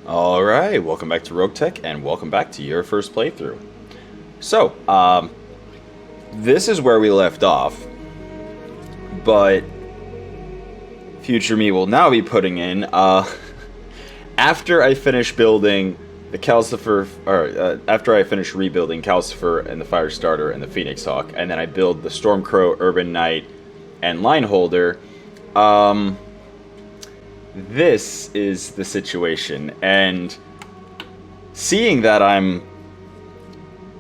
Alright, welcome back to Roguetech, and welcome back to your first playthrough. So, this is where we left off, but future me will now be putting in, after I finish building the Calcifer, after I finish rebuilding Calcifer and the Firestarter and the Phoenix Hawk, and then I build the Stormcrow, Urban Knight, and Lineholder, this is the situation, and seeing that I'm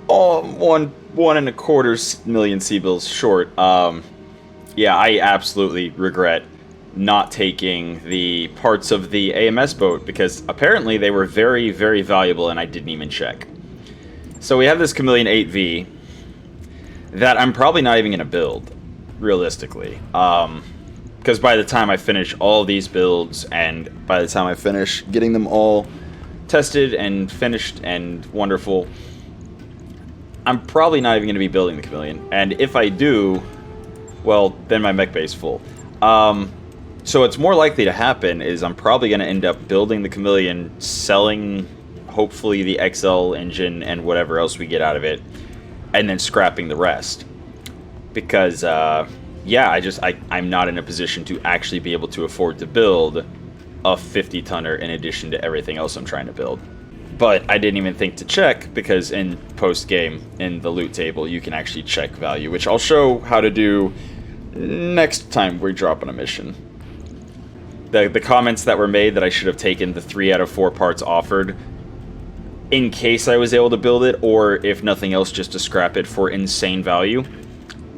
one and a quarter million C-bills short, yeah, I absolutely regret not taking the parts of the AMS boat, because apparently they were very, very valuable and I didn't even check. So we have this Chameleon 8V that I'm probably not even going to build, realistically. Because by the time I finish all these builds, and by the time I finish getting them all tested and finished and wonderful, I'm probably not even going to be building the Chameleon. And if I do, well, then my mech base full. So what's more likely to happen is I'm probably going to end up building the Chameleon, selling hopefully the XL engine and whatever else we get out of it, and then scrapping the rest. Because, yeah, I'm not in a position to actually be able to afford to build a 50-tonner in addition to everything else I'm trying to build. But I didn't even think to check, because in post-game, in the loot table, you can actually check value, which I'll show how to do next time we drop on a mission. The comments that were made that I should have taken the 3 out of 4 parts offered in case I was able to build it, or if nothing else, just to scrap it for insane value.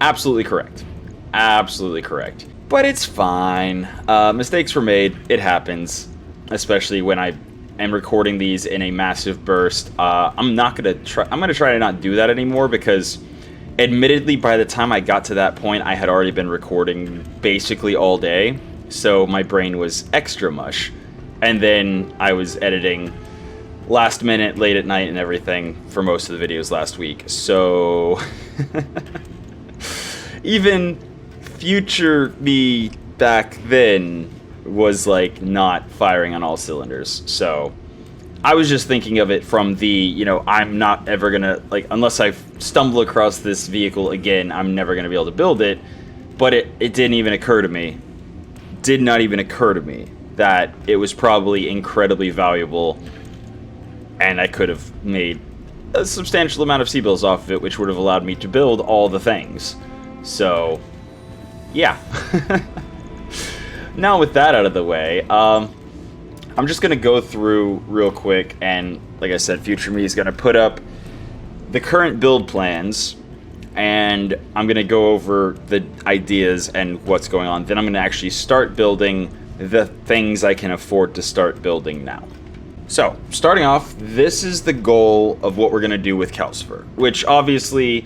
Absolutely correct. Absolutely correct. But it's fine. Mistakes were made. It happens. Especially when I am recording these in a massive burst. I'm gonna try to not do that anymore, because admittedly by the time I got to that point I had already been recording basically all day. So my brain was extra mush. And then I was editing last minute, late at night and everything for most of the videos last week. So even future me back then was like not firing on all cylinders. So I was just thinking of it from the, you know, I'm not ever gonna, like, unless I stumble across this vehicle again, I'm never gonna be able to build it. But it didn't even occur to me, did not even occur to me that it was probably incredibly valuable, and I could have made a substantial amount of C-bills off of it, which would have allowed me to build all the things. So yeah. Now with that out of the way, I'm just going to go through real quick, and like I said, future me is going to put up the current build plans, and I'm going to go over the ideas and what's going on. Then I'm going to actually start building the things I can afford to start building now. So, starting off, this is the goal of what we're going to do with Calcifer, which obviously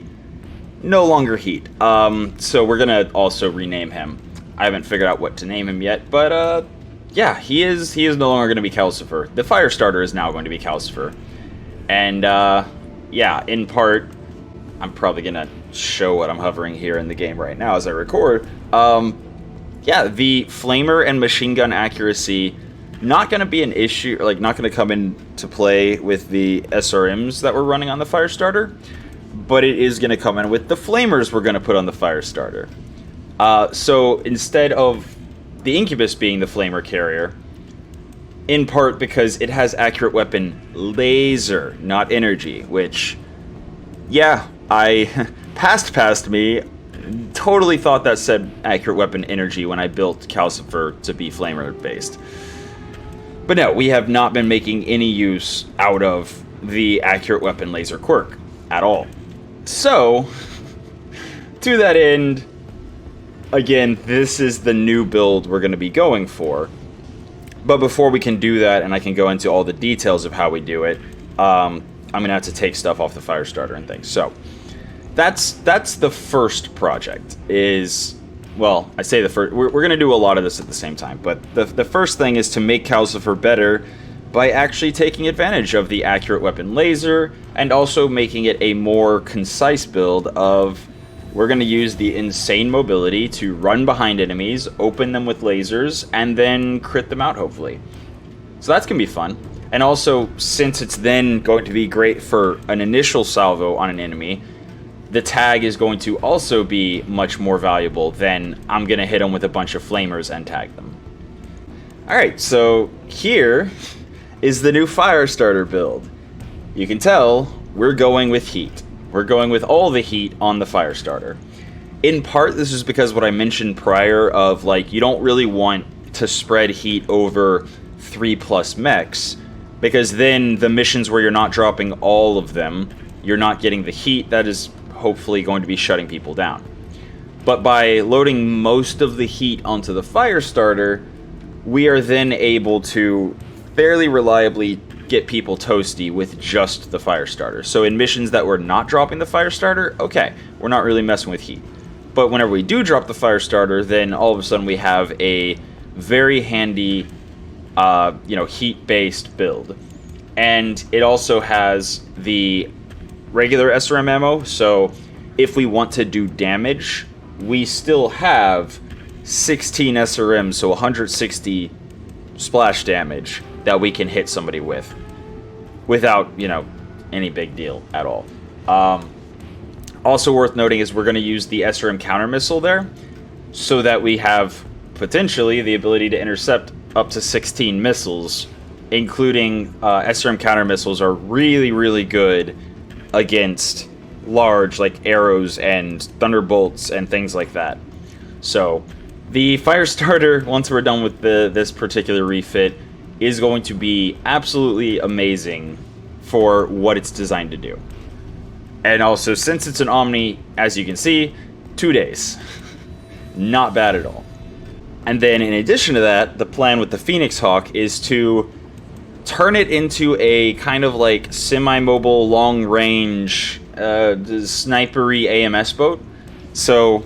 no longer heat. So we're going to also rename him. I haven't figured out what to name him yet, but yeah, he is no longer going to be Calcifer. The Firestarter is now going to be Calcifer. And yeah, in part, I'm probably going to show what I'm hovering here in the game right now as I record. Yeah, the flamer and machine gun accuracy, not going to be an issue, like not going to come into play with the SRMs that we're running on the Firestarter, but it is going to come in with the flamers we're going to put on the Firestarter. So instead of the Incubus being the flamer carrier, in part because it has accurate weapon laser, not energy, which, yeah, past me totally thought that said accurate weapon energy when I built Calcifer to be flamer based. But no, we have not been making any use out of the accurate weapon laser quirk at all. So, to that end, again, this is the new build we're going to be going for. But before we can do that, and I can go into all the details of how we do it, I'm going to have to take stuff off the Firestarter and things. So, that's the first project. Well, I say the first. We're going to do a lot of this at the same time. But the first thing is to make Calcifer better by actually taking advantage of the accurate weapon laser, and also making it a more concise build of, we're going to use the insane mobility to run behind enemies, open them with lasers, and then crit them out, hopefully. So that's going to be fun. And also, since it's then going to be great for an initial salvo on an enemy, the tag is going to also be much more valuable than I'm going to hit them with a bunch of flamers and tag them. Alright, so here is the new Firestarter build. You can tell we're going with heat. We're going with all the heat on the Firestarter. In part, this is because what I mentioned prior of, like, you don't really want to spread heat over 3+ mechs, because then the missions where you're not dropping all of them, you're not getting the heat that is hopefully going to be shutting people down. But by loading most of the heat onto the Firestarter, we are then able to fairly reliably get people toasty with just the Firestarter. So in missions that we're not dropping the Firestarter, okay, we're not really messing with heat. But whenever we do drop the Firestarter, then all of a sudden we have a very handy, heat-based build. And it also has the regular SRM ammo, so if we want to do damage, we still have 16 SRMs, so 160 splash damage that we can hit somebody with without, any big deal at all. Also worth noting is we're going to use the SRM counter missile there, so that we have potentially the ability to intercept up to 16 missiles, including SRM counter missiles are really, really good against large, like, arrows and thunderbolts and things like that. So the Firestarter, once we're done with this particular refit, is going to be absolutely amazing for what it's designed to do. And also, since it's an Omni, as you can see, 2 days. Not bad at all. And then in addition to that, the plan with the Phoenix Hawk is to turn it into a kind of like semi-mobile, long-range, snipery AMS boat. So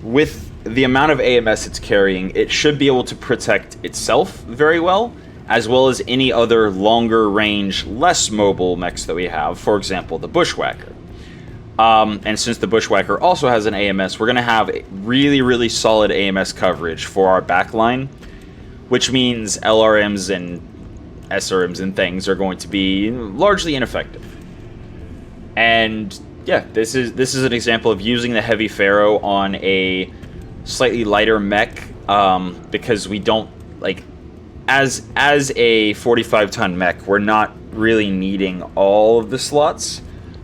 with the amount of AMS it's carrying, it should be able to protect itself very well as any other longer-range, less mobile mechs that we have, for example, the Bushwhacker. And since the Bushwhacker also has an AMS, we're going to have really, really solid AMS coverage for our backline, which means LRMs and SRMs and things are going to be largely ineffective. And yeah, this is an example of using the Heavy Pharaoh on a slightly lighter mech, because we don't, like, as a 45-ton mech, we're not really needing all of the slots.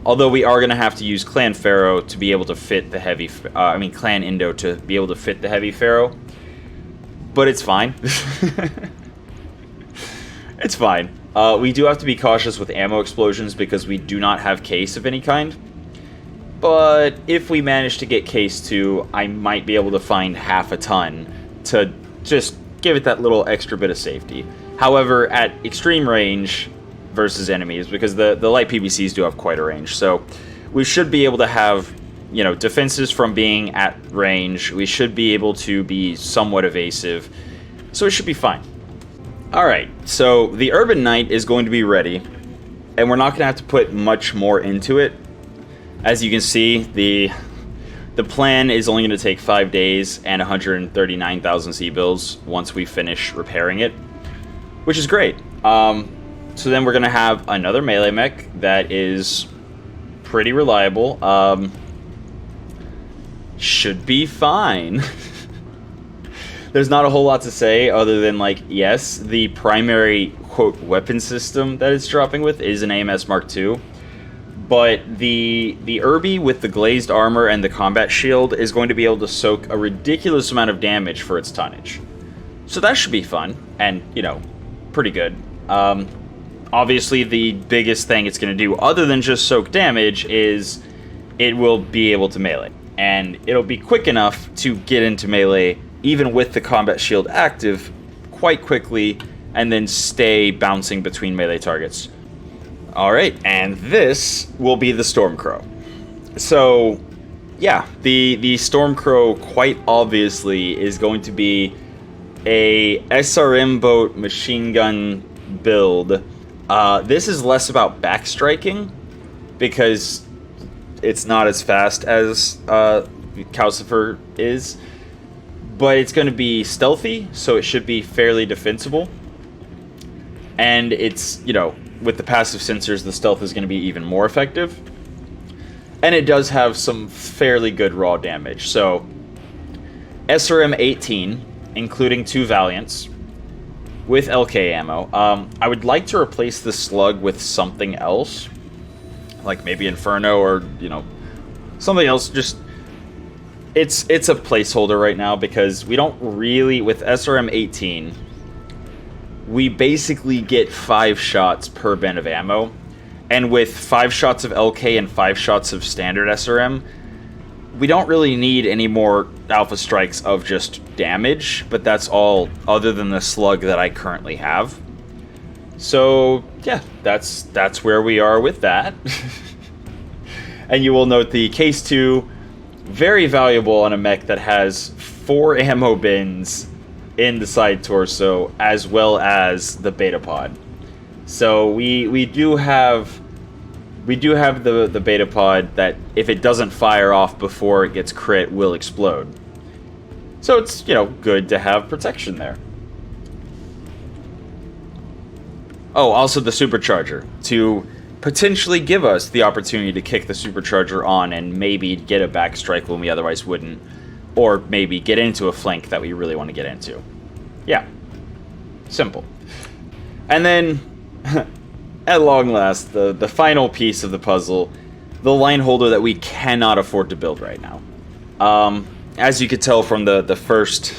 Although we are going to have to use Clan Pharaoh to be able to fit the heavy... Clan Indo to be able to fit the Heavy Pharaoh. But it's fine. It's fine. We do have to be cautious with ammo explosions because we do not have case of any kind. But if we manage to get case 2, I might be able to find half a ton to just give it that little extra bit of safety. However, at extreme range versus enemies, because the light PVCs do have quite a range, so we should be able to have, defenses from being at range. We should be able to be somewhat evasive, so it should be fine. Alright, so the Urban Knight is going to be ready, and we're not going to have to put much more into it. As you can see, the plan is only going to take 5 days and 139,000 C-bills once we finish repairing it, which is great. So then we're going to have another melee mech that is pretty reliable. Should be fine. There's not a whole lot to say other than, like, yes, the primary, quote, weapon system that it's dropping with is an AMS Mark II. But the Irby with the glazed armor and the combat shield is going to be able to soak a ridiculous amount of damage for its tonnage. So that should be fun and, pretty good. Obviously, the biggest thing it's going to do, other than just soak damage, is it will be able to melee. And it'll be quick enough to get into melee, even with the combat shield active, quite quickly, and then stay bouncing between melee targets. Alright, and this will be the stormcrow. So, yeah, the stormcrow quite obviously is going to be a SRM boat machine gun build. This is less about backstriking, because it's not as fast as Calcifer is, but it's going to be stealthy, so it should be fairly defensible. And it's, you know, with the passive sensors, the stealth is going to be even more effective. And it does have some fairly good raw damage. So, SRM 18, including 2 Valiants, with LK ammo. I would like to replace the slug with something else. Like maybe Inferno or, you know, something else. Just, it's a placeholder right now because we don't really, with SRM 18, we basically get 5 shots per bin of ammo. And with 5 shots of LK and 5 shots of standard SRM, we don't really need any more Alpha Strikes of just damage, but that's all other than the slug that I currently have. So, yeah, that's where we are with that. And you will note the Case 2, very valuable on a mech that has 4 ammo bins in the side torso, as well as the beta pod. So we do have the beta pod that, if it doesn't fire off before it gets crit, will explode. So it's, you know, good to have protection there. Oh, also the supercharger, to potentially give us the opportunity to kick the supercharger on and maybe get a back strike when we otherwise wouldn't, or maybe get into a flank that we really want to get into. Yeah, simple. And then, at long last, the final piece of the puzzle, the line holder that we cannot afford to build right now. As you could tell from the first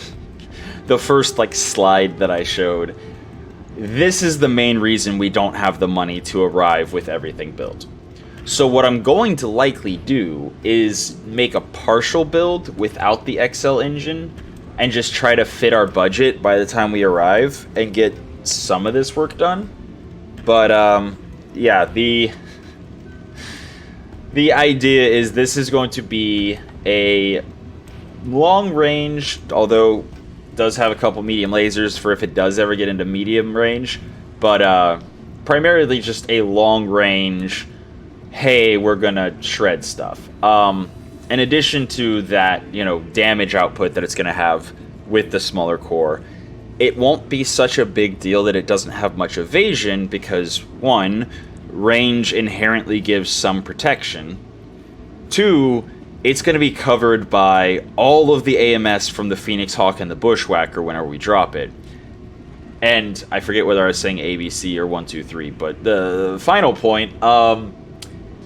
like slide that I showed, this is the main reason we don't have the money to arrive with everything built. So what I'm going to likely do is make a partial build without the XL engine and just try to fit our budget by the time we arrive and get some of this work done. But yeah, the idea is this is going to be a long range, although it does have a couple medium lasers for if it does ever get into medium range, but primarily just a long range, hey, we're gonna shred stuff. In addition to that, you know, damage output that it's gonna have with the smaller core, it won't be such a big deal that it doesn't have much evasion because, 1, range inherently gives some protection. 2, it's going to be covered by all of the AMS from the Phoenix Hawk and the Bushwhacker whenever we drop it. And I forget whether I was saying ABC or 1, 2, 3, but the final point,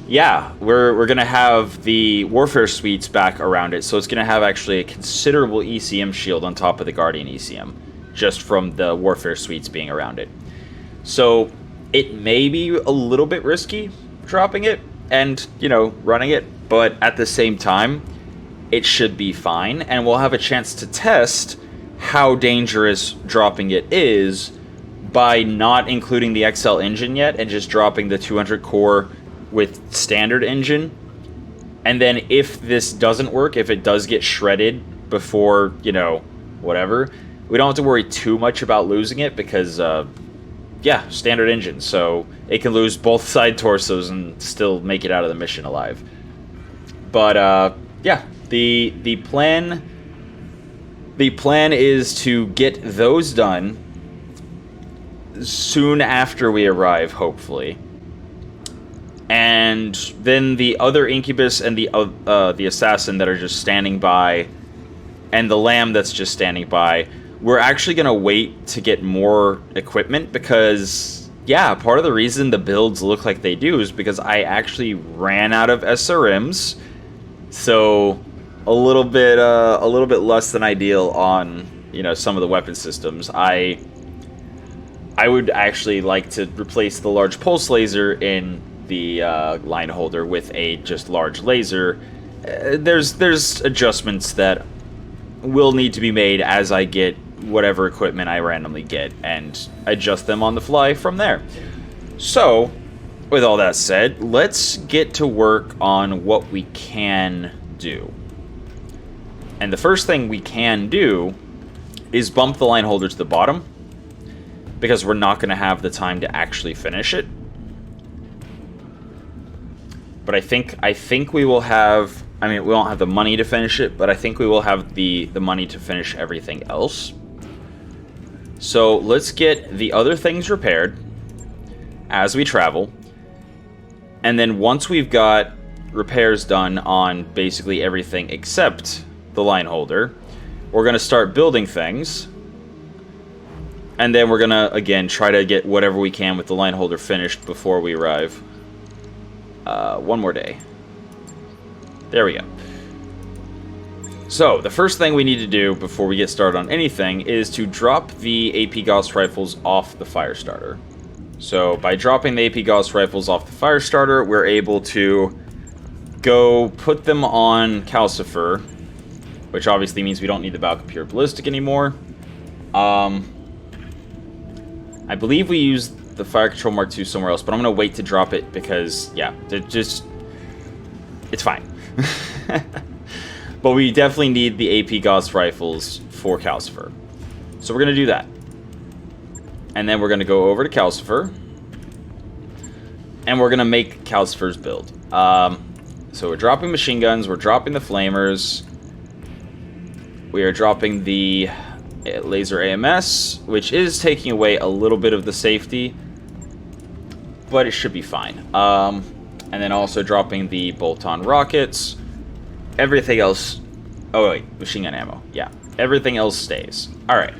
yeah, we're going to have the Warfare Suites back around it, so it's going to have actually a considerable ECM shield on top of the Guardian ECM, just from the Warfare Suites being around it. So it may be a little bit risky dropping it and, you know, running it, but at the same time, it should be fine, and we'll have a chance to test how dangerous dropping it is by not including the XL engine yet and just dropping the 200 core with standard engine. And then if this doesn't work, if it does get shredded before, you know, whatever, we don't have to worry too much about losing it because, yeah, standard engine, so it can lose both side torsos and still make it out of the mission alive. But, yeah, the plan is to get those done soon after we arrive, hopefully. And then the other Incubus and the Assassin that are just standing by, and the Lamb that's just standing by, we're actually going to wait to get more equipment because, yeah, part of the reason the builds look like they do is because I actually ran out of SRMs. So a little bit less than ideal on, you know, some of the weapon systems. I would actually like to replace the large pulse laser in the line holder with a just large laser. There's adjustments that will need to be made as I get whatever equipment I randomly get and adjust them on the fly from there. So, with all that said, let's get to work on what we can do. And the first thing we can do is bump the line holder to the bottom, because we're not going to have the time to actually finish it. But I think we will have, I mean, we won't have the money to finish it, but I think we will have the money to finish everything else. So let's get the other things repaired, as we travel. And then once we've got repairs done on basically everything except the line holder, we're going to start building things. And then we're going to, again, try to get whatever we can with the line holder finished before we arrive. One more day. There we go. So, the first thing we need to do before we get started on anything is to drop the AP Gauss rifles off the fire starter. So, by dropping the AP Gauss rifles off the fire starter, we're able to go put them on Calcifer, which obviously means we don't need the Valkypure Ballistic anymore. I believe we used the Fire Control Mark II somewhere else, but I'm going to wait to drop it because, yeah, it's fine. But we definitely need the AP Gauss rifles for Calcifer. So we're going to do that. And then we're going to go over to Calcifer. And we're going to make Calcifer's build. So we're dropping machine guns, we're dropping the flamers. We are dropping the laser AMS, which is taking away a little bit of the safety. But it should be fine. And then also dropping the bolt-on rockets. Everything else... Oh, wait. Machine gun ammo. Yeah. Everything else stays. Alright.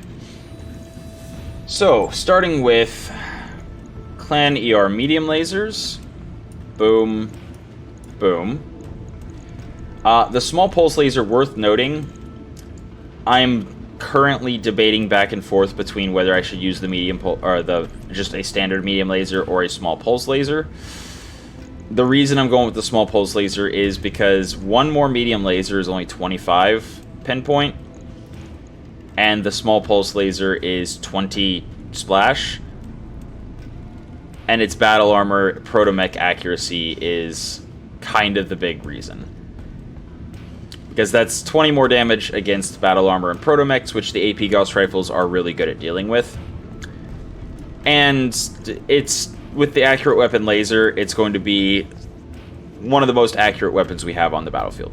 So, starting with Clan ER medium lasers. Boom. Boom. The small pulse laser, worth noting, I'm currently debating back and forth between whether I should use the medium or just a standard medium laser or a small pulse laser. The reason I'm going with the small pulse laser is because one more medium laser is only 25 pinpoint, and the small pulse laser is 20 splash, and its battle armor proto-mech accuracy is kind of the big reason. Because that's 20 more damage against battle armor and proto-mechs, which the AP Gauss rifles are really good at dealing with. And it's... With the accurate weapon laser, it's going to be one of the most accurate weapons we have on the battlefield.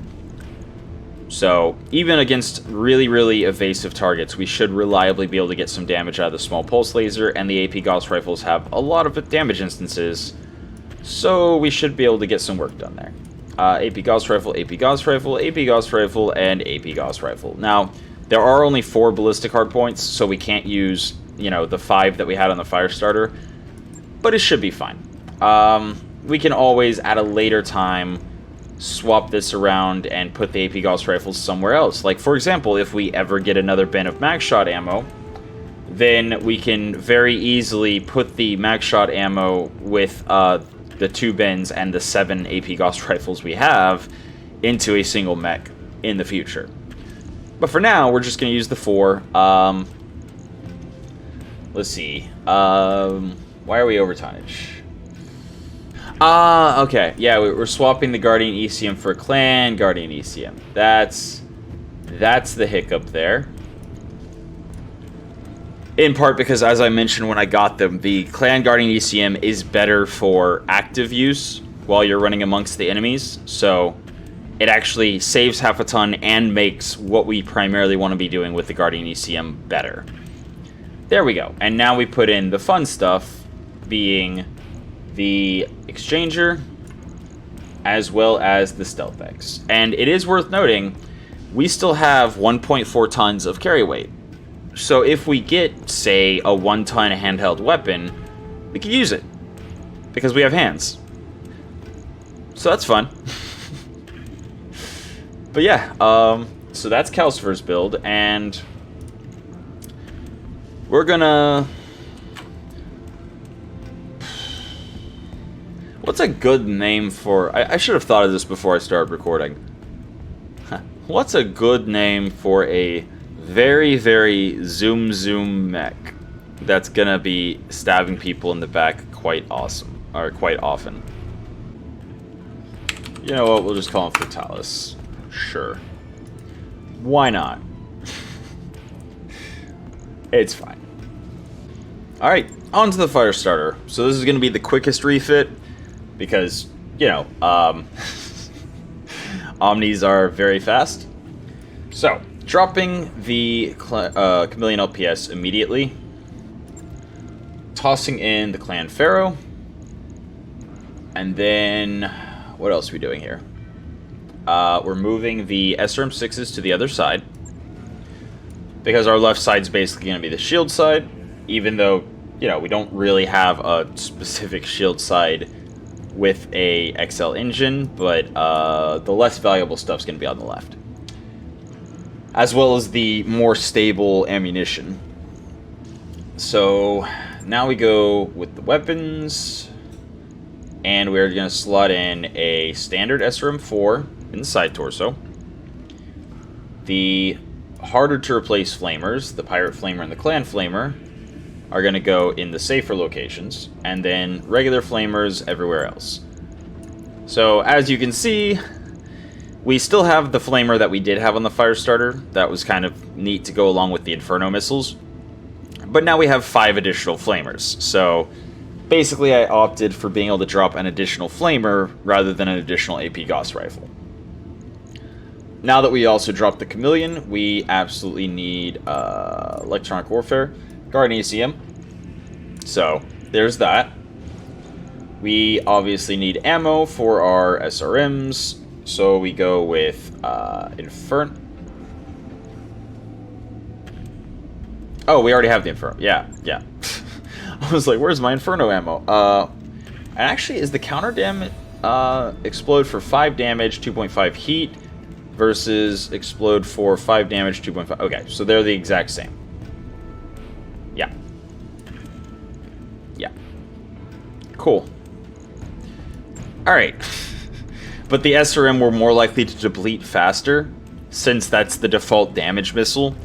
So, even against really, really evasive targets, we should reliably be able to get some damage out of the small pulse laser, and the AP Gauss rifles have a lot of damage instances, so we should be able to get some work done there. AP Gauss rifle, AP Gauss rifle, AP Gauss rifle, and AP Gauss rifle. Now, there are only 4 ballistic hardpoints, so we can't use, the 5 that we had on the fire starter. But it should be fine. We can always, at a later time, swap this around and put the AP Gauss rifles somewhere else. Like, for example, if we ever get another bin of mag shot ammo, then we can very easily put the mag shot ammo with the 2 bins and the 7 AP Gauss rifles we have into a single mech in the future. But for now, we're just going to use the 4. Let's see. Why are we over tonnage? Okay. Yeah, we're swapping the Guardian ECM for Clan Guardian ECM. That's the hiccup there. In part because, as I mentioned when I got them, the Clan Guardian ECM is better for active use while you're running amongst the enemies. So it actually saves half a ton and makes what we primarily want to be doing with the Guardian ECM better. There we go. And now we put in the fun stuff, being the Exchanger, as well as the Stealth X. And it is worth noting, we still have 1.4 tons of carry weight. So if we get, say, a 1-ton handheld weapon, we can use it, because we have hands. So that's fun. But yeah, so that's Calcifer's build, and we're gonna... What's a good name for... I should have thought of this before I started recording. What's a good name for a very, very zoom mech that's gonna be stabbing people in the back quite often? You know what? We'll just call him Fatalis. Sure. Why not? It's fine. Alright, on to the fire starter. So this is gonna be the quickest refit, because, Omnis are very fast. So, dropping the Chameleon LPS immediately. Tossing in the Clan Pharaoh. And then, what else are we doing here? We're moving the SRM6s to the other side, because our left side's basically going to be the shield side, even though, you know, we don't really have a specific shield side with a XL engine, but the less valuable stuff's going to be on the left, as well as the more stable ammunition. So now we go with the weapons, and we're going to slot in a standard SRM4 in the side torso, the harder to replace flamers, the Pirate Flamer and the Clan Flamer, are going to go in the safer locations, and then regular flamers everywhere else. So as you can see, we still have the flamer that we did have on the Firestarter. That was kind of neat to go along with the Inferno missiles. But now we have 5 additional flamers. So basically I opted for being able to drop an additional flamer rather than an additional AP Gauss rifle. Now that we also dropped the Chameleon, we absolutely need electronic warfare, Guardian ECM. So there's that. We obviously need ammo for our SRMs, so we go with Inferno. Oh, we already have the Inferno. Yeah. I was like, where's my Inferno ammo? And actually, is the counter damage explode for 5 damage, 2.5 heat, versus explode for 5 damage, 2.5. Okay, so they're the exact same. Yeah. Cool. Alright. But the SRM were more likely to deplete faster, since that's the default damage missile.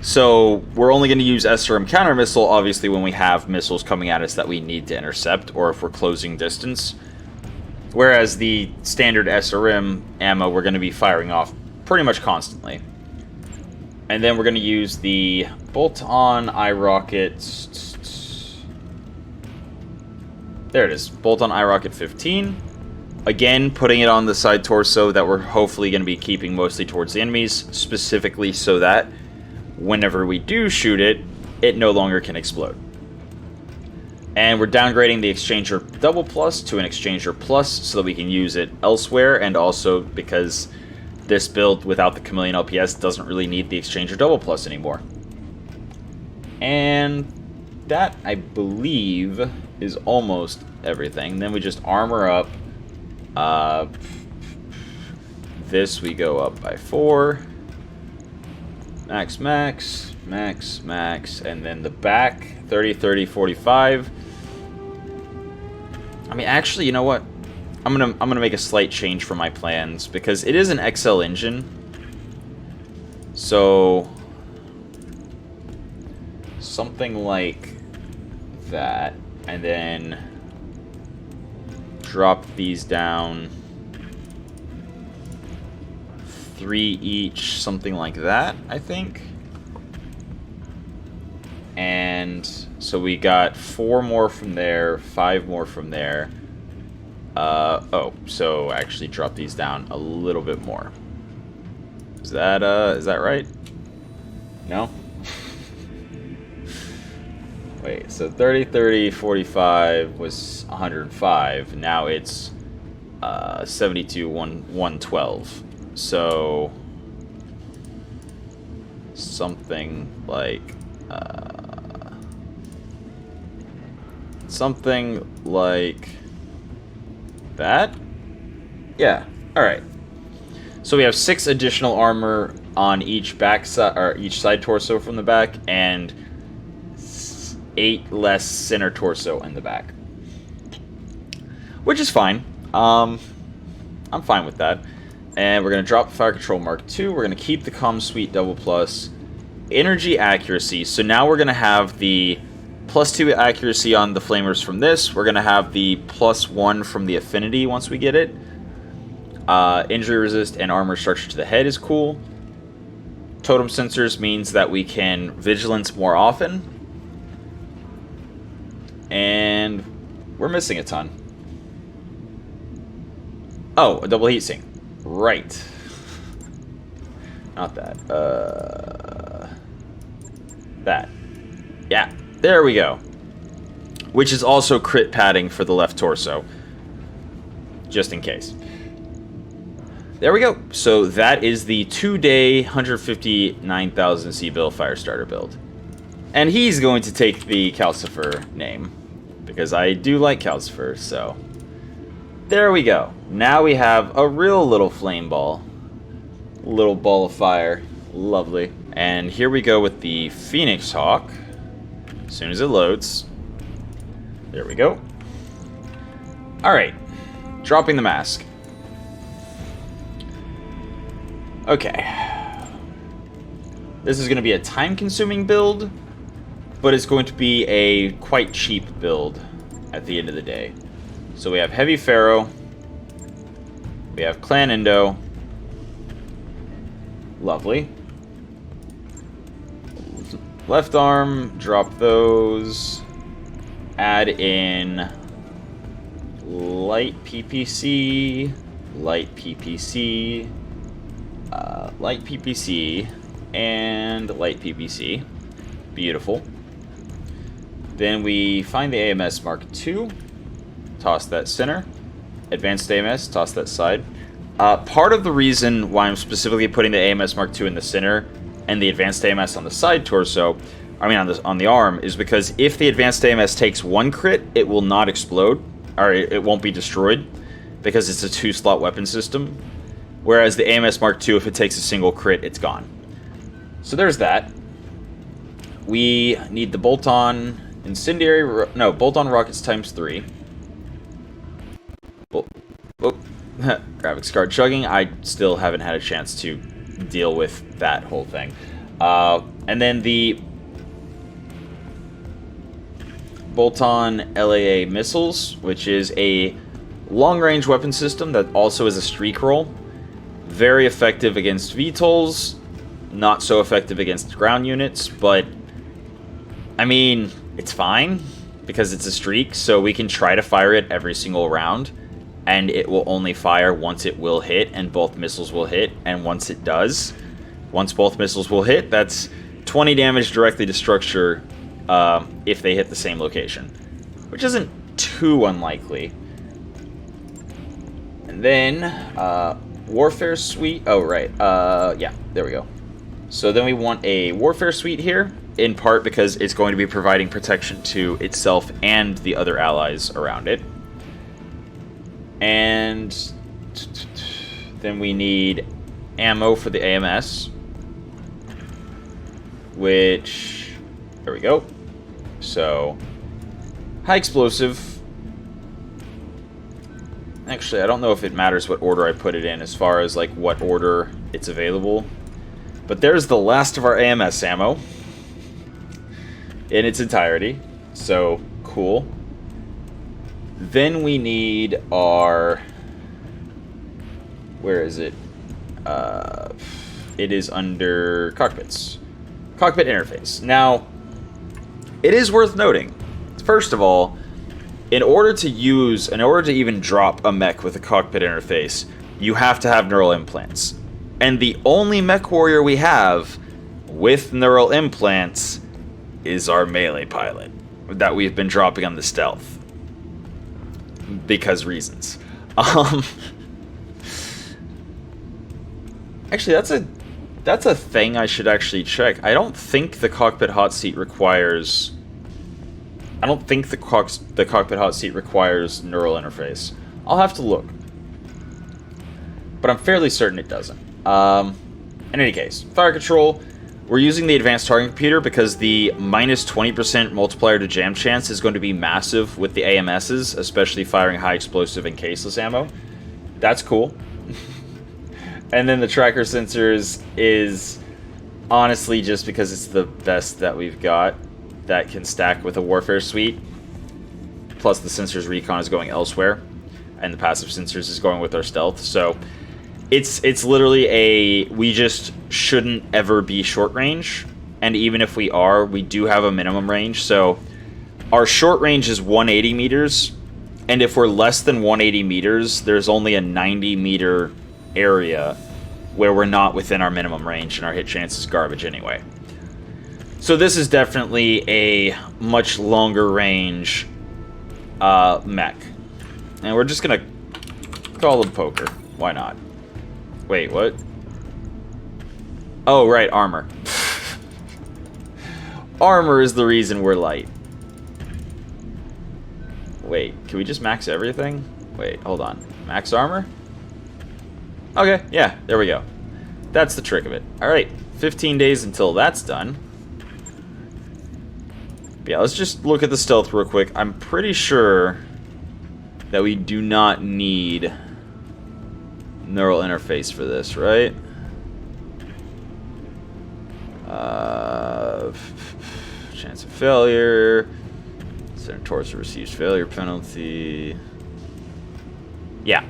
So we're only going to use SRM counter missile, obviously, when we have missiles coming at us that we need to intercept, or if we're closing distance. Whereas the standard SRM ammo we're going to be firing off pretty much constantly. And then we're going to use the bolt-on iRocket. There it is. Bolt-on iRocket 15. Again, putting it on the side torso that we're hopefully going to be keeping mostly towards the enemies, specifically so that whenever we do shoot it, it no longer can explode. And we're downgrading the Exchanger Double Plus to an Exchanger Plus so that we can use it elsewhere, and also because this build without the Chameleon LPS doesn't really need the Exchanger Double Plus anymore. And that, I believe, is almost everything. Then we just armor up. This we go up by 4. Max, max, max, max, and then the back, 30, 30, 45. I mean, actually, you know what? I'm gonna make a slight change for my plans, because it is an XL engine. So something like that, and then drop these down 3 each, something like that, I think. And so we got 4 more from there, 5 more from there. Oh, so actually drop these down a little bit more. Is that right? No? Wait, so 30, 30, 45 was 105. Now it's 72, 112. So something like that. Yeah. All right. So we have 6 additional armor on each back side, or each side torso from the back, and 8 less center torso in the back, which is fine. I'm fine with that. And we're going to drop the Fire Control Mark II. We're going to keep the Comm Suite Double Plus. Energy Accuracy. So now we're going to have the +2 accuracy on the flamers from this. We're going to have the +1 from the Affinity once we get it. Injury resist and armor structure to the head is cool. Totem sensors means that we can vigilance more often. And we're missing a ton. Oh, a double heatsink. Right. Not that. That. Yeah, there we go. Which is also crit padding for the left torso. just in case. There we go. So that is the 2-day 159,000 C-bill Firestarter build. And he's going to take the Calcifer name, because I do like Calcifer, so... There we go. Now we have a real little flame ball. Little ball of fire. Lovely. And here we go with the Phoenix Hawk. As soon as it loads. There we go. Alright. Dropping the mask. Okay. This is going to be a time-consuming build, but it's going to be a quite cheap build at the end of the day. So we have Heavy Pharaoh. We have Clan Indo. Lovely. Left arm, drop those. Add in light PPC, light PPC, light PPC, and light PPC. Beautiful. Then we find the AMS Mark II. Toss that center. Advanced AMS, toss that side. Part of the reason why I'm specifically putting the AMS Mark II in the center and the Advanced AMS on the side torso, on the arm, is because if the Advanced AMS takes one crit, it will not explode, or it won't be destroyed, because it's a 2-slot weapon system. Whereas the AMS Mark II, if it takes a single crit, it's gone. So there's that. We need the bolt-on incendiary, no, bolt-on rockets ×3. Graphics card chugging. I still haven't had a chance to deal with that whole thing. And then the bolt-on LAA missiles, which is a long-range weapon system that also is a streak roll. Very effective against VTOLs, not so effective against ground units, but I mean, it's fine because it's a streak, so we can try to fire it every single round. And it will only fire once it will hit, and both missiles will hit. And once it does, once both missiles will hit, that's 20 damage directly to structure if they hit the same location, which isn't too unlikely. And then Warfare Suite. Oh, right. Yeah, there we go. So then we want a Warfare Suite here, in part because it's going to be providing protection to itself and the other allies around it. And then we need ammo for the AMS, which, there we go. So, high explosive. Actually, I don't know if it matters what order I put it in as far as like what order it's available. But there's the last of our AMS ammo in its entirety. So, cool. Then we need our... Where is it? It is under cockpits. Cockpit interface. Now, it is worth noting, first of all, in order to even drop a mech with a cockpit interface, you have to have neural implants. And the only Mechwarrior we have with neural implants is our melee pilot that we've been dropping on the stealth. Because reasons. Actually, that's a thing I should actually check. I don't think the cockpit hot seat requires... I don't think the cockpit hot seat requires neural interface. I'll have to look. But I'm fairly certain it doesn't. In any case, fire control. We're using the advanced targeting computer because the minus 20% multiplier to jam chance is going to be massive with the AMSs, especially firing high explosive and caseless ammo. That's cool. And then the tracker sensors is honestly just because it's the best that we've got that can stack with a warfare suite. Plus the sensors recon is going elsewhere, and the passive sensors is going with our stealth. So it's literally we just shouldn't ever be short range, and even if we are, we do have a minimum range. So our short range is 180 meters, and if we're less than 180 meters, there's only a 90 meter area where we're not within our minimum range, and our hit chance is garbage anyway. So this is definitely a much longer range mech. And we're just gonna Call them poker. Why not? Wait, what? Oh, right, armor. Armor is the reason we're light. Wait, can we just max everything? Wait, hold on. Max armor? Okay, yeah, there we go. That's the trick of it. Alright, 15 days until that's done. But yeah, let's just look at the stealth real quick. I'm pretty sure that we do not need neural interface for this, right? Chance of failure. Center torso receives failure penalty. Yeah.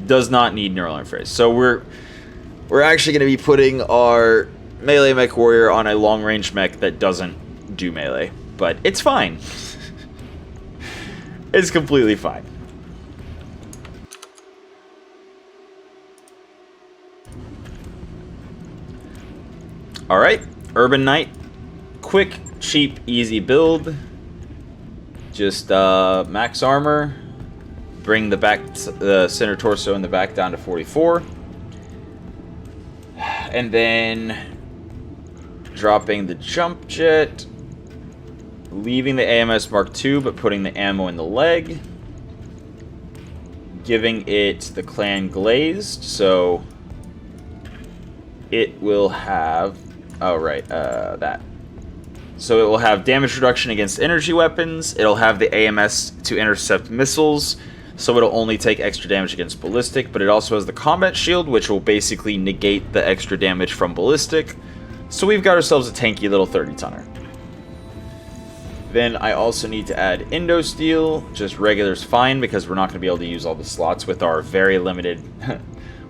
Does not need neural interface. So we're actually going to be putting our melee Mechwarrior on a long-range mech that doesn't do melee. But it's fine. It's completely fine. Alright, Urban Knight. Quick, cheap, easy build. Just max armor. Bring the center torso and the back down to 44. And then dropping the jump jet. Leaving the AMS Mark II, but putting the ammo in the leg. Giving it the clan glazed, so it will have... Oh, right, that. So it will have damage reduction against energy weapons. It'll have the AMS to intercept missiles, so it'll only take extra damage against ballistic, but it also has the combat shield, which will basically negate the extra damage from ballistic. So we've got ourselves a tanky little 30-tonner. Then I also need to add Indo Steel. Just regular's fine, because we're not going to be able to use all the slots with our very limited...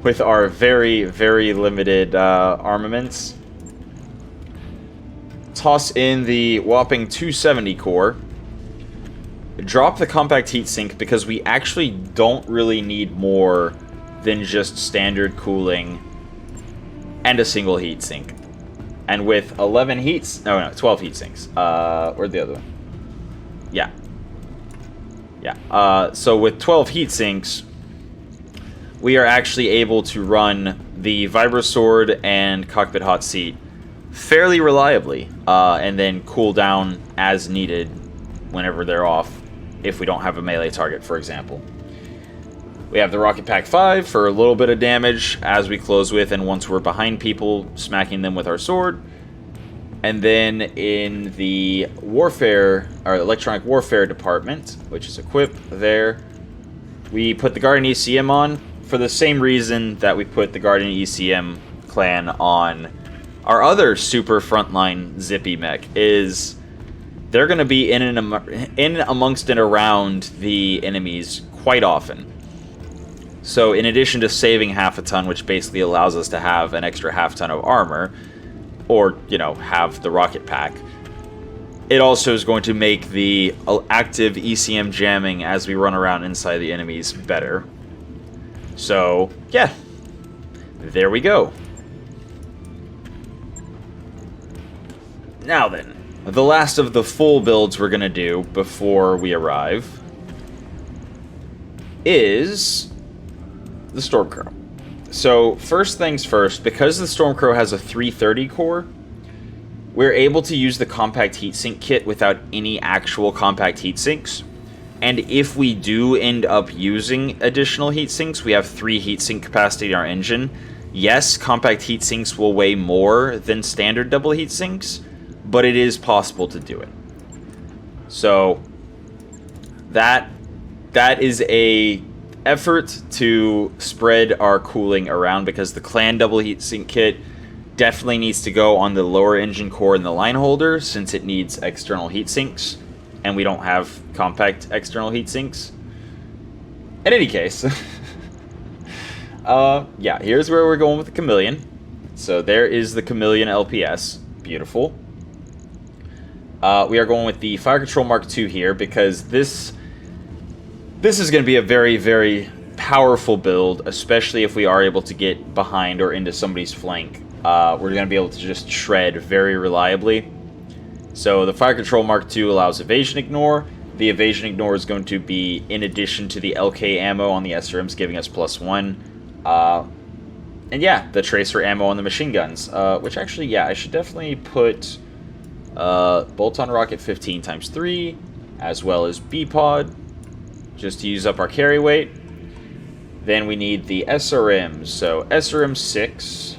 with our very, very limited armaments. Toss in the whopping 270 core. Drop the compact heatsink, because we actually don't really need more than just standard cooling and a single heatsink. And with 11 heats... No, 12 heatsinks. Where'd the other one? Yeah. So with 12 heatsinks, we are actually able to run the Vibrosword and Cockpit Hot Seat fairly reliably, and then cool down as needed whenever they're off, if we don't have a melee target, for example. We have the Rocket Pack 5 for a little bit of damage as we close with, and once we're behind people, smacking them with our sword. And then in the warfare, or electronic warfare department, which is equip there, we put the Guardian ECM on for the same reason that we put the Guardian ECM clan on our other super frontline zippy mech. Is they're going to be in amongst and around the enemies quite often. So in addition to saving half a ton, which basically allows us to have an extra half ton of armor, or, you know, have the rocket pack, it also is going to make the active ECM jamming as we run around inside the enemies better. So, yeah. There we go. Now then, the last of the full builds we're going to do before we arrive is the stormcrow. So, first things first, because the stormcrow has a 330 core, we're able to use the compact heatsink kit without any actual compact heatsinks. And if we do end up using additional heatsinks, we have 3 heatsink capacity in our engine. Yes, compact heatsinks will weigh more than standard double heatsinks, but it is possible to do it. So that is a effort to spread our cooling around, because the clan double heatsink kit definitely needs to go on the lower engine core in the line holder, since it needs external heatsinks, and we don't have compact external heatsinks. In any case, yeah, here's where we're going with the Chameleon. So there is the Chameleon LPS. Beautiful. We are going with the Fire Control Mark II here, because this is going to be a very, very powerful build, especially if we are able to get behind or into somebody's flank. We're going to be able to just shred very reliably. So the Fire Control Mark II allows evasion ignore, The evasion ignore is going to be in addition to the LK ammo on the SRMs, giving us +1. And yeah, the tracer ammo on the machine guns, which actually, yeah, I should definitely put bolt-on rocket 15 times 3, as well as B-pod, just to use up our carry weight. Then we need the SRMs, so SRM 6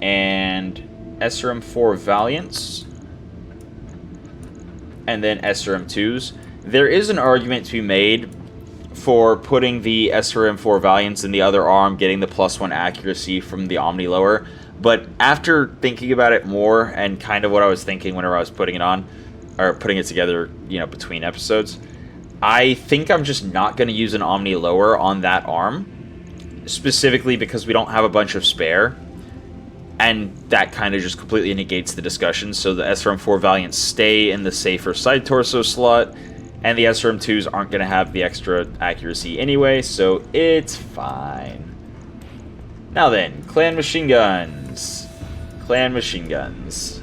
and SRM 4 Valiants, and then SRM 2s. There is an argument to be made for putting the SRM 4 Valiants in the other arm, getting the +1 accuracy from the Omni lower. But after thinking about it more, and kind of what I was thinking whenever I was putting it on, or putting it together, you know, between episodes, I think I'm just not going to use an Omni lower on that arm, specifically because we don't have a bunch of spare, and that kind of just completely negates the discussion. So the SRM 4 Valiants stay in the safer side torso slot, and the SRM 2s aren't going to have the extra accuracy anyway, so it's fine. Now then, clan machine guns. Clan machine guns.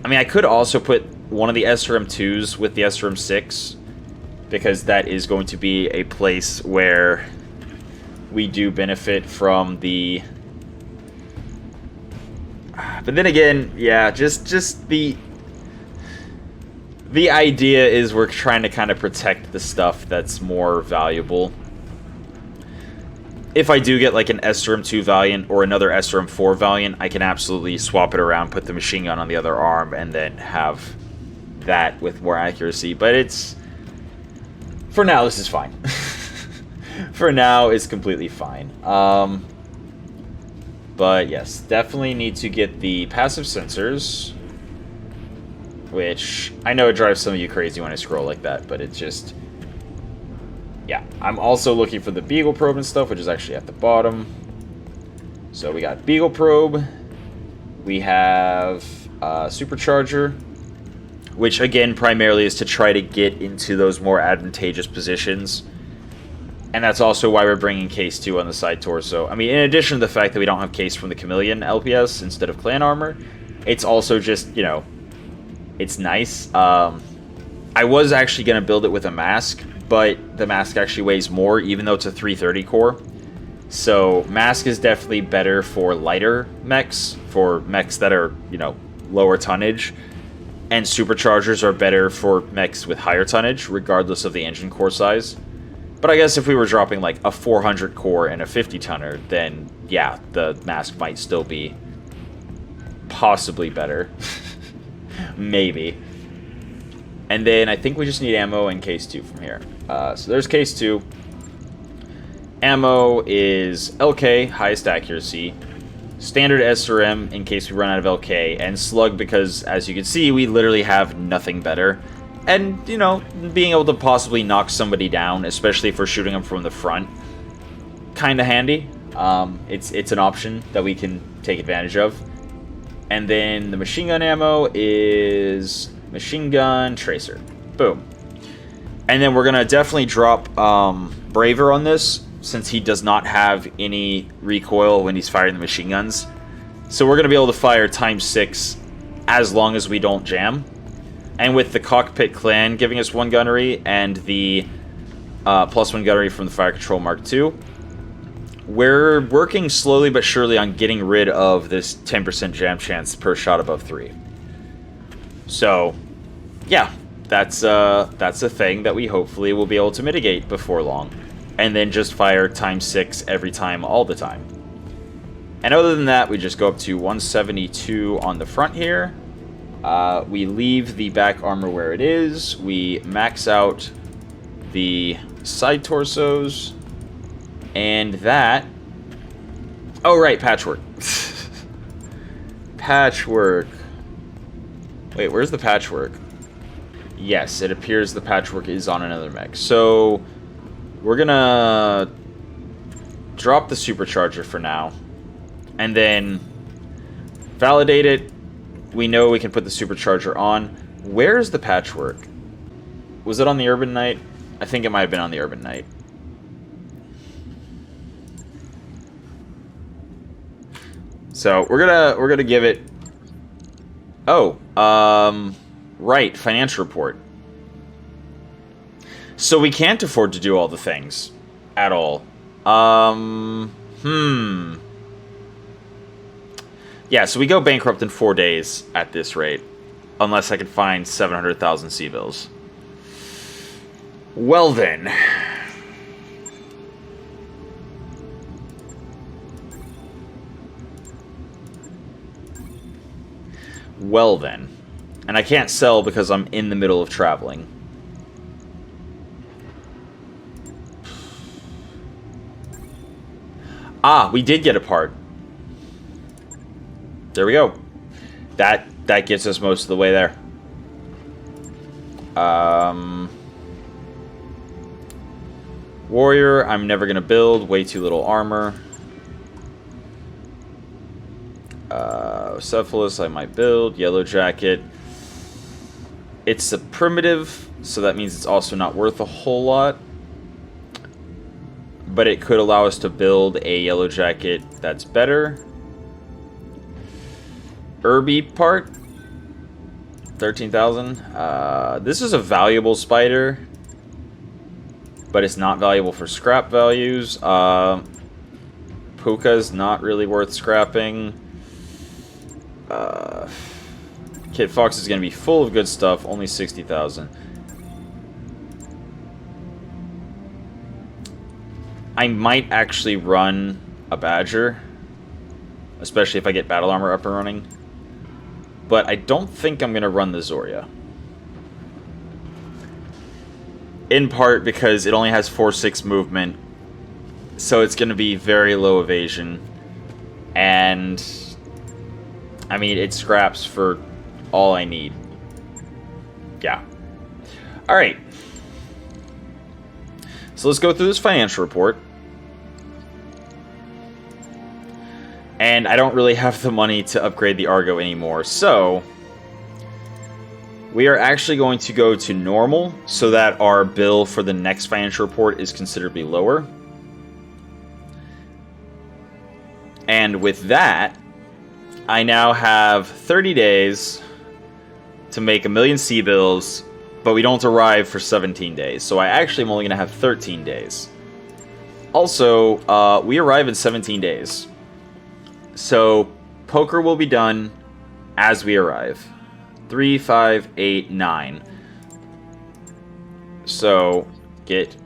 I mean, I could also put one of the SRM 2s with the SRM 6, because that is going to be a place where we do benefit from the... But then again, yeah, just the idea is we're trying to kind of protect the stuff that's more valuable. If I do get like an SRM 2 Valiant or another SRM 4 Valiant, I can absolutely swap it around, put the machine gun on the other arm, and then have that with more accuracy. But it's... For now, this is fine. For now, it's completely fine. But yes, definitely need to get the passive sensors, which I know it drives some of you crazy when I scroll like that, but it's just... Yeah, I'm also looking for the Beagle Probe and stuff, which is actually at the bottom. So we got Beagle Probe. We have Supercharger, which again primarily is to try to get into those more advantageous positions. And that's also why we're bringing Case 2 on the side torso. I mean, in addition to the fact that we don't have Case from the Chameleon LPS instead of Clan Armor, it's also just, you know, it's nice. I was actually going to build it with a mask, but the mask actually weighs more, even though it's a 330 core. So mask is definitely better for lighter mechs, for mechs that are, you know, lower tonnage. And superchargers are better for mechs with higher tonnage, regardless of the engine core size. But I guess if we were dropping like a 400 core and a 50 tonner, then yeah, the mask might still be possibly better. Maybe. And then I think we just need ammo and Case 2 from here. So there's Case 2. Ammo is LK, highest accuracy. Standard SRM in case we run out of LK. And Slug because, as you can see, we literally have nothing better. And, you know, being able to possibly knock somebody down, especially if we're shooting them from the front, kind of handy. It's an option that we can take advantage of. And then the machine gun ammo is machine gun tracer. Boom. And then we're going to definitely drop Braver on this, since he does not have any recoil when he's firing the machine guns. So we're going to be able to fire ×6 as long as we don't jam. And with the Cockpit Clan giving us 1 gunnery and the +1 gunnery from the Fire Control Mark II, we're working slowly but surely on getting rid of this 10% jam chance per shot above 3. So, yeah, that's a thing that we hopefully will be able to mitigate before long. And then just fire ×6 every time, all the time. And other than that, we just go up to 172 on the front here. We leave the back armor where it is. We max out the side torsos. And that... Oh, right, patchwork. Patchwork. Wait, where's the patchwork? Yes, it appears the patchwork is on another mech. So, we're gonna drop the supercharger for now. And then validate it. We know we can put the supercharger on. Where's the patchwork? Was it on the Urban Knight? I think it might have been on the Urban Knight. So we're gonna give it. Oh, right, financial report. So we can't afford to do all the things. At all. Yeah, so we go bankrupt in 4 days at this rate. Unless I can find 700,000 C-bills. Well then. Well then. And I can't sell because I'm in the middle of traveling. Ah, we did get a part. There we go. That gets us most of the way there. Warrior, I'm never going to build. Way too little armor. Cephalus, I might build. Yellow Jacket. It's a primitive, so that means it's also not worth a whole lot. But it could allow us to build a Yellow Jacket that's better. Irby part. 13,000. This is a valuable spider. But it's not valuable for scrap values. Puka's not really worth scrapping. Kit Fox is going to be full of good stuff. Only 60,000. I might actually run a Badger. Especially if I get battle armor up and running. But I don't think I'm going to run the Zoria. In part because it only has 4/6 movement. So it's going to be very low evasion. And I mean, it scraps for all I need. Yeah. Alright. So let's go through this financial report. And I don't really have the money to upgrade the Argo anymore. So we are actually going to go to normal so that our bill for the next financial report is considerably lower. And with that, I now have 30 days to make 1 million C-bills, but we don't arrive for 17 days. So I actually am only going to have 13 days. Also, we arrive in 17 days. So poker will be done as we arrive. 3, 5, 8, 9. So get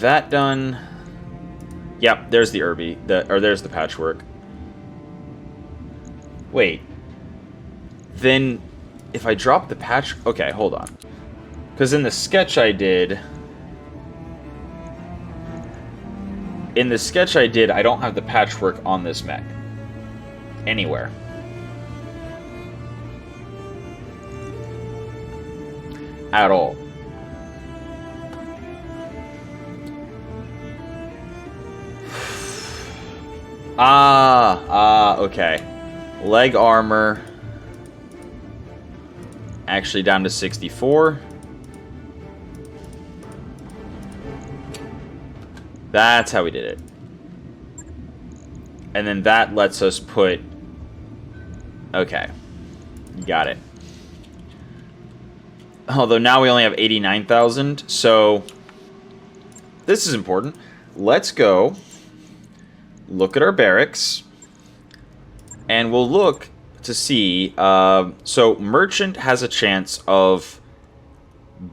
that done. Yep, there's the Irby. There's the patchwork. Wait. Then if I drop the patch... Okay, hold on. Because in the sketch I did... I don't have the patchwork on this mech. Anywhere. At all. Okay. Leg armor. Actually down to 64. That's how we did it. And then that lets us put... Okay. Got it. Although now we only have 89,000, so... This is important. Let's go look at our barracks. And we'll look to see... so, Merchant has a chance of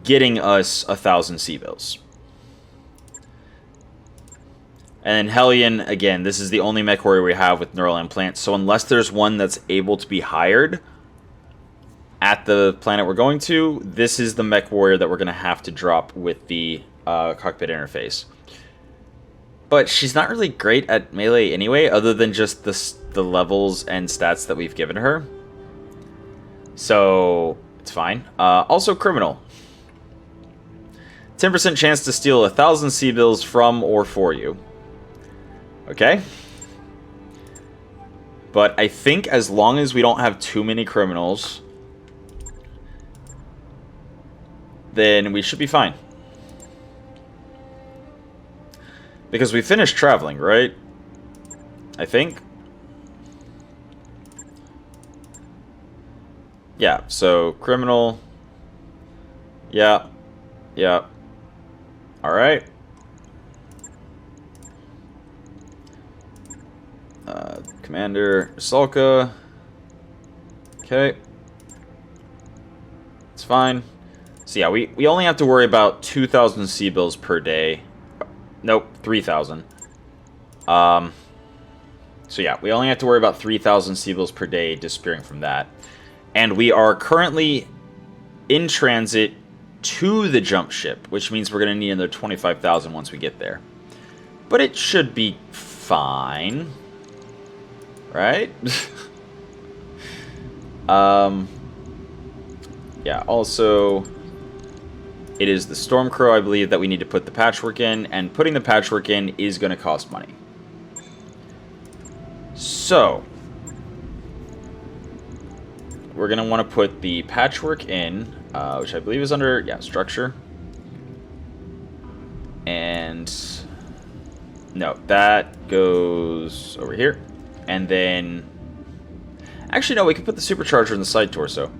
getting us 1,000 C-bills. And then Hellion, again, this is the only Mechwarrior we have with neural implants. So unless there's one that's able to be hired at the planet we're going to, this is the Mechwarrior that we're going to have to drop with the cockpit interface. But she's not really great at melee anyway, other than just the levels and stats that we've given her. So it's fine. Also criminal. 10% chance to steal 1,000 C-bills from or for you. Okay. But I think as long as we don't have too many criminals, then we should be fine. Because we finished traveling, right? I think. Yeah, so criminal. Yeah. Yeah. Alright. Commander Salka. Okay. It's fine. So yeah, we only have to worry about 2,000 sea bills per day. Nope, 3,000. So yeah, we only have to worry about 3,000 sea bills per day disappearing from that. And we are currently in transit to the jump ship, which means we're going to need another 25,000 once we get there. But it should be fine. Right? Yeah, also, it is the stormcrow, I believe, that we need to put the patchwork in, and putting the patchwork in is going to cost money. So, we're going to want to put the patchwork in, which I believe is under, yeah, structure. And, no, that goes over here. And then, actually, no, we can put the supercharger in the side torso.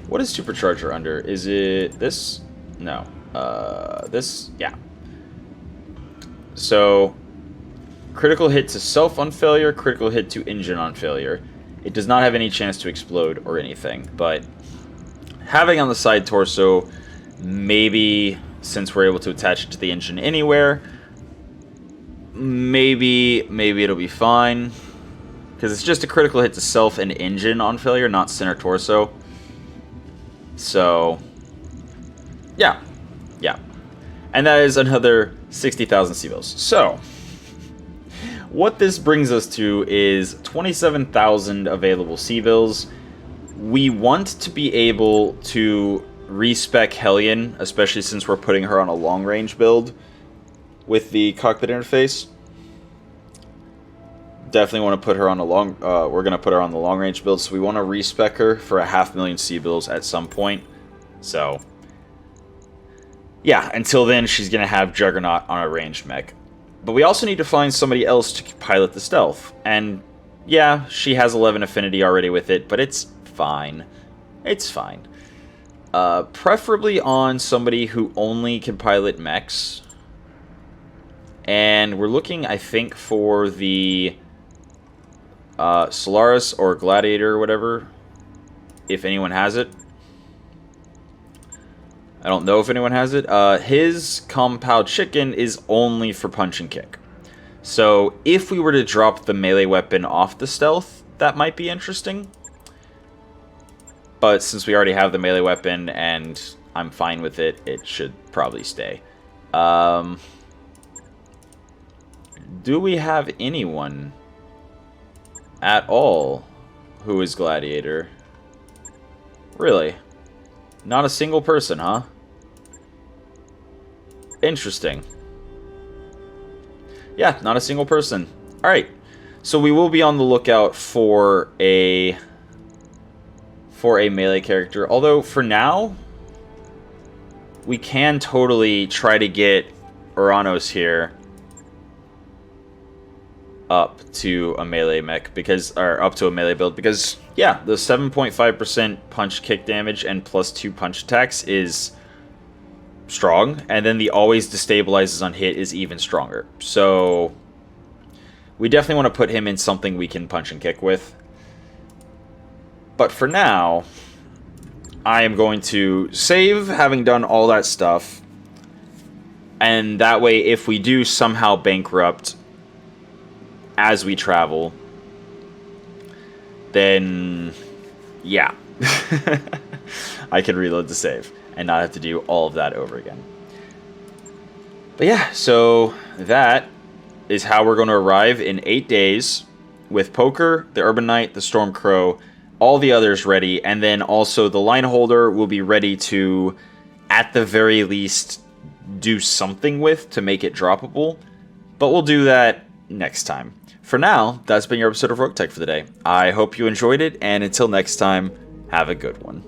What is supercharger under? Is it this? No. This? Yeah. So, critical hit to self on failure, critical hit to engine on failure. It does not have any chance to explode or anything, but having on the side torso, maybe, since we're able to attach it to the engine anywhere, maybe it'll be fine. Because it's just a critical hit to self and engine on failure, not center torso. So, yeah. Yeah. And that is another 60,000 C-bills. So, what this brings us to is 27,000 available C-bills. We want to be able to respec Hellion, especially since we're putting her on a long-range build with the cockpit interface. Definitely want to put her on a long... we're going to put her on the long-range build, so we want to respec her for 500,000 C-bills at some point. So, yeah, until then, she's going to have Juggernaut on a ranged mech. But we also need to find somebody else to pilot the stealth. And, yeah, she has 11 affinity already with it, but it's fine. It's fine. Preferably on somebody who only can pilot mechs. And we're looking, I think, for the... Solaris or Gladiator or whatever, if anyone has it. I don't know if anyone has it. His Compound Chicken is only for punch and kick. So if we were to drop the melee weapon off the stealth, that might be interesting. But since we already have the melee weapon and I'm fine with it, it should probably stay. Do we have anyone at all who is Gladiator? Really? Not a single person, huh? Interesting. Yeah, not a single person. Alright. So we will be on the lookout for a melee character. Although, for now, we can totally try to get Uranos here up to a melee mech, because, or up to a melee build, because, yeah, the 7.5% punch kick damage and +2 punch attacks is strong, and then the always destabilizes on hit is even stronger. So, we definitely want to put him in something we can punch and kick with. But for now, I am going to save having done all that stuff, and that way, if we do somehow bankrupt as we travel, then yeah, I can reload the save and not have to do all of that over again. But yeah, so that is how we're going to arrive in 8 days with Poker, the Urban Knight, the Stormcrow, all the others ready, and then also the line holder will be ready to, at the very least, do something with to make it droppable. But we'll do that next time. For now, that's been your episode of Roguetech for the day. I hope you enjoyed it, and until next time, have a good one.